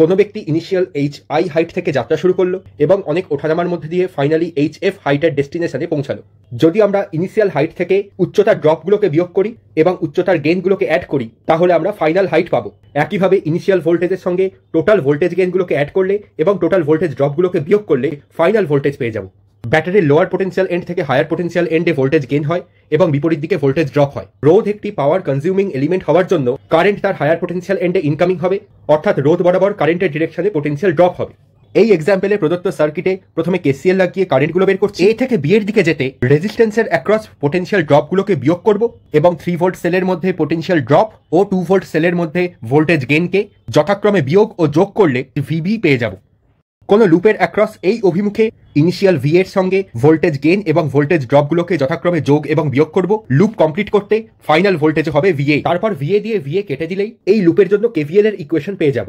কোনো ব্যক্তি initial HI height থেকে যাত্রা শুরু করলো এবং অনেক ওঠানামার মধ্যে দিয়ে ফাইনালি HF হাইটের ডেস্টিনেশনে পৌঁছালো। যদি আমরা ইনিশিয়াল হাইট থেকে উচ্চতার ড্রপগুলোকে বিয়োগ করি এবং উচ্চতার গেইনগুলোকে অ্যাড করি তাহলে আমরা ফাইনাল হাইট পাবো। একইভাবে ইনিশিয়াল ভোল্টেজের সঙ্গে টোটাল ভোল্টেজ গেইনগুলোকে অ্যাড করলে এবং টোটাল ভোল্টেজ ড্রপগুলোকে বিয়োগ করলে ফাইনাল ভোল্টেজ পেয়ে যাবো। ব্যাটারির লোয়ার পোটেনশিয়াল এন্ড থেকে হায়ার পোটেনশিয়াল এন্ডে ভোল্টেজ গেইন হয় এবং বিপরীত দিকে ভোল্টেজ ড্রপ হয়। রোধ একটি পাওয়ার কনজিউমিং এলিমেন্ট হওয়ার জন্য কারেন্ট তার হায়ার পোটেনশিয়াল এন্ডে ইনকামিং হবে, অর্থাৎ রোধ বরাবর কারেন্টের ডিরেকশনে পোটেনশিয়াল ড্রপ হবে। এই এক্সাম্পলে প্রদত্ত সার্কিটে প্রথমে KCL লাগিয়ে কারেন্টগুলো বের করছি। A থেকে B এর দিকে যেতে রেজিস্ট্যান্সের অ্যাক্রস পোটেনশিয়াল ড্রপগুলোকে বিয়োগ করব এবং 3 ভোল্ট সেলের মধ্যে পোটেনশিয়াল ড্রপ ও 2 ভোল্ট সেলের মধ্যে ভোল্টেজ গেইনকে যথাক্রমে বিয়োগ ও যোগ করলে VB পেয়ে যাব। কোনো লুপের অ্যাক্রস এই অভিমুখে ইনিশিয়াল V এর সঙ্গে ভোল্টেজ গেইন এবং ভোল্টেজ ড্রপগুলোকে যথাক্রমে যোগ এবং বিয়োগ করব। লুপ কমপ্লিট করতে ফাইনাল ভোল্টেজ হবে VA। তারপর VA দিয়ে VA কেটে দিলেই এই লুপের জন্য KVL এর ইকুয়েশন পেয়ে যাব।